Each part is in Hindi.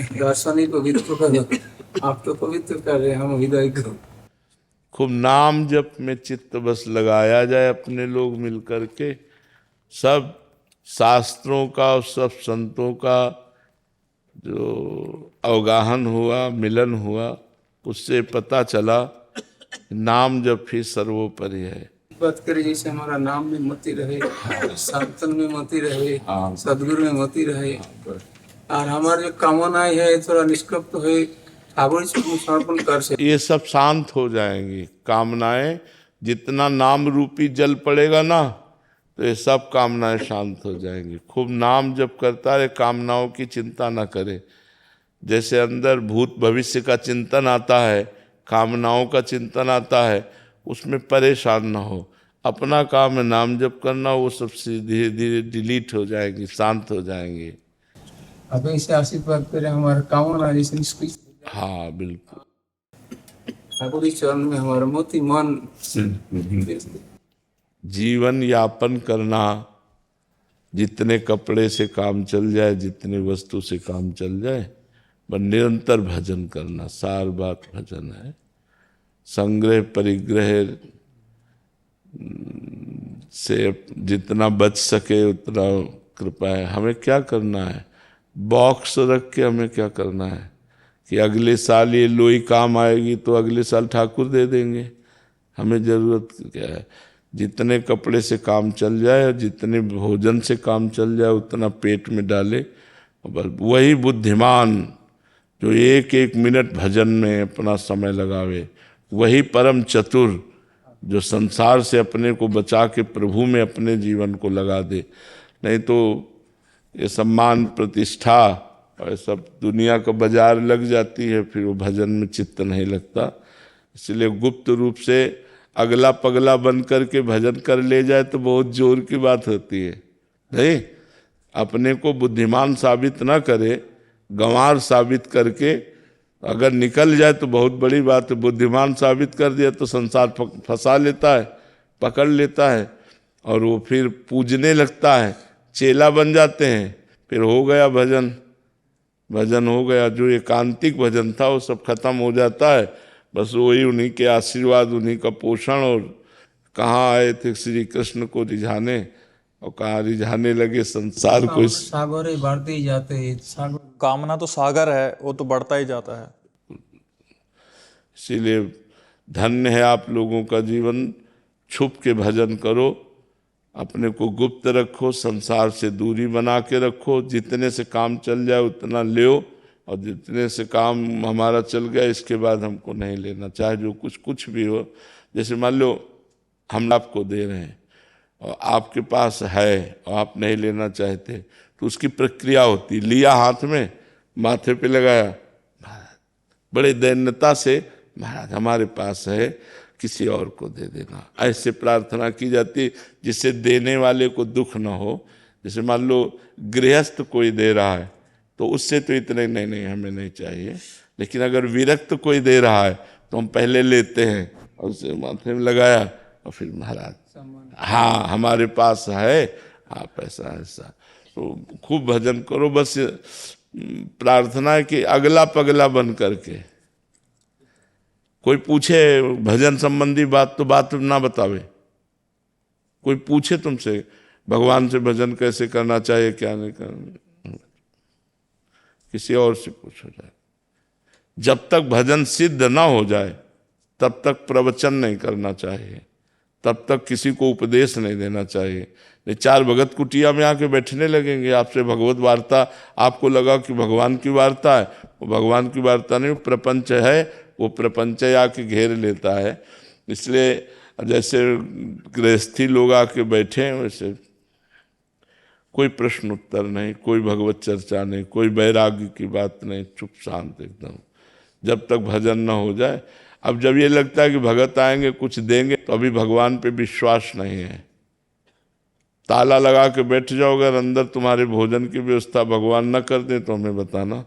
दार्शनिक पवित्र कर, आप तो पवित्र कर रहे हैं, हम हृदय को। खूब नाम जप में चित्त बस लगाया जाए अपने लोग मिल करके। सब शास्त्रों का और सब संतों का जो अवगाहन हुआ, मिलन हुआ, उससे पता चला नाम जप ही सर्वोपरि है। बात करें जैसे हमारा नाम में मति रहे, संतन में मति रहे, सदगुरु में मति रहे, और हमारे जो कामनाएं है थोड़ा निष्कप्त है, ठाकुर जी को समर्पण कर से ये सब शांत हो जाएंगी कामनाएं। जितना नाम रूपी जल पड़ेगा ना, तो ये सब कामनाएं शांत हो जाएंगी। खूब नाम जप करता रहे, कामनाओं की चिंता ना करे। जैसे अंदर भूत भविष्य का चिंतन आता है, कामनाओं का चिंतन आता है, उसमें परेशान ना हो। अपना काम है नाम जप करना, वो सब धीरे धीरे डिलीट हो जाएंगी, शांत हो जाएंगी। अब ऐसे आशीर्वाद करें हमारा कामना जैसे निष्क्रिय। हाँ बिल्कुल। ठाकुर जी चरण में हमारा मोती मन जीवन यापन करना, जितने कपड़े से काम चल जाए, जितने वस्तु से काम चल जाए, पर निरंतर भजन करना, सार बात भजन है। संग्रह परिग्रह से जितना बच सके उतना कृपा है। हमें क्या करना है, बॉक्स रख के हमें क्या करना है कि अगले साल ये लोई काम आएगी तो अगले साल ठाकुर दे देंगे। हमें जरूरत क्या है, जितने कपड़े से काम चल जाए और जितने भोजन से काम चल जाए उतना पेट में डाले। बस वही बुद्धिमान जो एक एक मिनट भजन में अपना समय लगावे, वही परम चतुर जो संसार से अपने को बचा के प्रभु में अपने जीवन को लगा दे। नहीं तो ये सम्मान प्रतिष्ठा और सब दुनिया का बाजार लग जाती है, फिर वो भजन में चित्त नहीं लगता। इसलिए गुप्त रूप से अगला पगला बन करके भजन कर ले जाए तो बहुत जोर की बात होती है। नहीं, अपने को बुद्धिमान साबित ना करे, गंवार साबित करके अगर निकल जाए तो बहुत बड़ी बात है। बुद्धिमान साबित कर दिया तो संसार फंसा लेता है, पकड़ लेता है, और वो फिर पूजने लगता है, चेला बन जाते हैं। फिर हो गया भजन, भजन हो गया। जो एकांतिक भजन था वो सब खत्म हो जाता है। बस वही उन्हीं के आशीर्वाद, उन्हीं का पोषण। और कहाँ आए थे श्री कृष्ण को रिझाने, और कहाँ रिझाने लगे संसार को। सागर है, बढ़ते ही जाते हैं सागर। कामना तो सागर है, वो तो बढ़ता ही जाता है। इसीलिए धन्य है आप लोगों का जीवन। छुप के भजन करो, अपने को गुप्त रखो, संसार से दूरी बना के रखो। जितने से काम चल जाए उतना लो, और जितने से काम हमारा चल गया इसके बाद हमको नहीं लेना, चाहे जो कुछ भी हो। जैसे मान लो हम आपको दे रहे हैं और आपके पास है और आप नहीं लेना चाहते, तो उसकी प्रक्रिया होती, लिया हाथ में, माथे पे लगाया, बड़े दैन्यता से महाराज हमारे पास है, किसी और को दे देना, ऐसे प्रार्थना की जाती जिससे देने वाले को दुख न हो। जैसे मान लो गृहस्थ कोई दे रहा है तो उससे तो इतने नहीं हमें नहीं चाहिए, लेकिन अगर विरक्त कोई दे रहा है तो हम पहले लेते हैं और उसे माथे में लगाया और फिर महाराज हाँ हमारे पास है, हाँ पैसा ऐसा। तो खूब भजन करो। बस प्रार्थना है कि अगला पगला बन करके कोई पूछे भजन संबंधी बात तो बात ना बतावे। कोई पूछे तुमसे भगवान से भजन कैसे करना चाहिए, क्या नहीं करना, किसी और से पूछो जाए। जब तक भजन सिद्ध ना हो जाए तब तक प्रवचन नहीं करना चाहिए, तब तक किसी को उपदेश नहीं देना चाहिए। नहीं, चार भगत कुटिया में आके बैठने लगेंगे आपसे भगवत वार्ता, आपको लगा कि भगवान की वार्ता है, वो भगवान की वार्ता नहीं, वो प्रपंच है। वो प्रपंच आके घेर लेता है। इसलिए जैसे गृहस्थी लोग आके बैठे हैं वैसे कोई प्रश्न उत्तर नहीं, कोई भगवत चर्चा नहीं, कोई वैराग्य की बात नहीं, चुप शांत एकदम, जब तक भजन न हो जाए। अब जब ये लगता है कि भगत आएंगे कुछ देंगे तो अभी भगवान पे विश्वास नहीं है। ताला लगा के बैठ जाओ, अगर अंदर तुम्हारे भोजन की व्यवस्था भगवान न कर दे तो हमें बताना।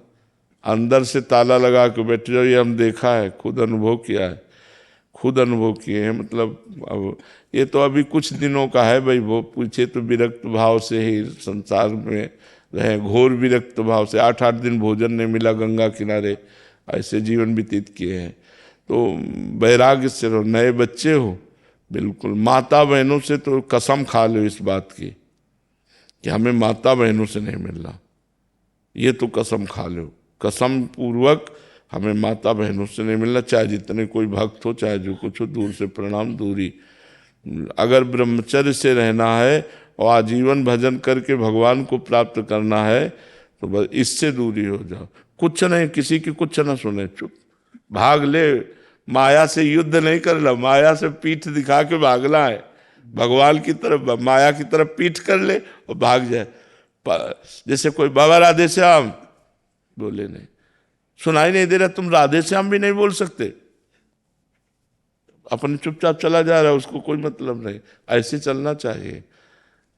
अंदर से ताला लगा के बैठ जाओ, ये हम देखा है, खुद अनुभव किया है, खुद अनुभव किए हैं। मतलब अब ये तो अभी कुछ दिनों का है भाई, वो पूछे तो विरक्त भाव से ही संसार में रहे घोर विरक्त भाव से, 8-8 दिन भोजन नहीं मिला गंगा किनारे, ऐसे जीवन व्यतीत किए हैं। तो वैराग्य से रहो। नए बच्चे हो, बिल्कुल माता बहनों से तो कसम खा लो इस बात की कि हमें माता बहनों से नहीं मिलना, ये तो कसम खा लो, कसम पूर्वक हमें माता बहनों से नहीं मिलना, चाहे जितने कोई भक्त हो, चाहे जो कुछ हो, दूर से प्रणाम, दूरी। अगर ब्रह्मचर्य से रहना है और आजीवन भजन करके भगवान को प्राप्त करना है तो बस इससे दूरी हो जाओ। कुछ नहीं, किसी की कुछ ना सुने, चुप भाग ले। माया से युद्ध नहीं करना, माया से पीठ दिखा के भागना है, भगवान की तरफ, माया की तरफ पीठ कर ले और भाग जाए। जैसे कोई बाबा राधे श्याम बोले, नहीं सुनाई नहीं दे रहा, तुम राधे श्याम भी नहीं बोल सकते, अपन चुपचाप चला जा रहा है, उसको कोई मतलब नहीं। ऐसे चलना चाहिए।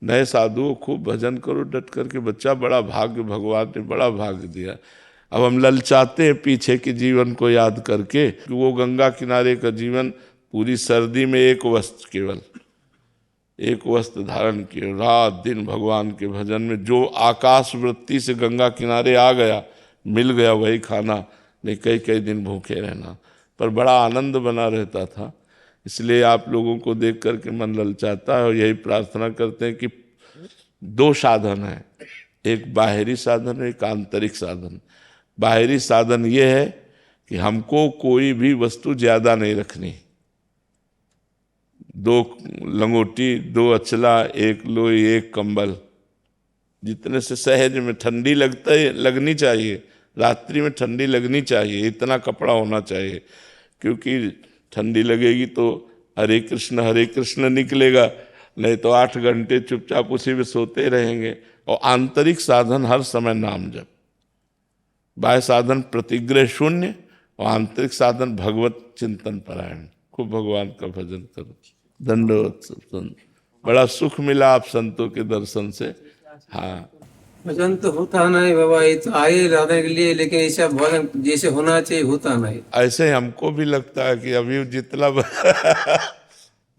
नए साधुओं खूब भजन करो डट करके, बच्चा बड़ा भाग्य, भगवान ने बड़ा भाग्य दिया। अब हम ललचाते हैं पीछे के जीवन को याद करके कि वो गंगा किनारे का जीवन, पूरी सर्दी में एक वस्त्र, केवल एक वस्त्र धारण किए, रात दिन भगवान के भजन में। जो आकाश वृत्ति से गंगा किनारे आ गया, मिल गया वही खाना, नहीं कई कई दिन भूखे रहना, पर बड़ा आनंद बना रहता था। इसलिए आप लोगों को देख करके मन ललचाता है और यही प्रार्थना करते हैं कि 2 साधन है, एक बाहरी साधन है, एक आंतरिक साधन। बाहरी साधन ये है कि हमको कोई भी वस्तु ज्यादा नहीं रखनी, 2 लंगोटी, 2 अचला, 1 लोई, 1 कंबल, जितने से सहज में ठंडी लगनी चाहिए, रात्रि में ठंडी लगनी चाहिए, इतना कपड़ा होना चाहिए, क्योंकि ठंडी लगेगी तो हरे कृष्ण निकलेगा, नहीं तो 8 घंटे चुपचाप उसी में सोते रहेंगे। और आंतरिक साधन हर समय नाम जप, बाह्य साधन प्रतिग्रह शून्य और आंतरिक साधन भगवत चिंतन परायण। खूब भगवान का भजन करो। दंडवत संत, बड़ा सुख मिला आप संतों के दर्शन से। हाँ, भजन तो होता नहीं बाबा, ये तो आए राधे के लिए, लेकिन ऐसा भजन जैसे होना चाहिए होता नहीं। ऐसे हमको भी लगता है कि अभी जितना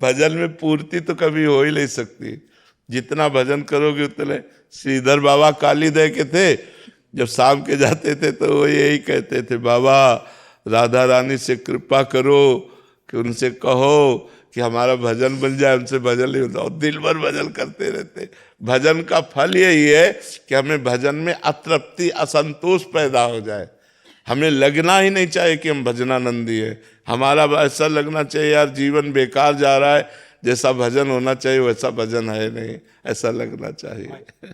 भजन में पूर्ति तो कभी हो ही नहीं सकती, जितना भजन करोगे उतने। श्रीधर बाबा कालीदय के थे, जब शाम के जाते थे तो वो यही कहते थे, बाबा राधा रानी से कृपा करो कि उनसे कहो कि हमारा भजन बन जाए, उनसे भजन नहीं होता, और दिन भर भजन करते रहते। भजन का फल यही है कि हमें भजन में अतृप्ति, असंतोष पैदा हो जाए। हमें लगना ही नहीं चाहिए कि हम भजनानंदी है, हमारा ऐसा लगना चाहिए यार जीवन बेकार जा रहा है, जैसा भजन होना चाहिए वैसा भजन है नहीं, ऐसा लगना चाहिए।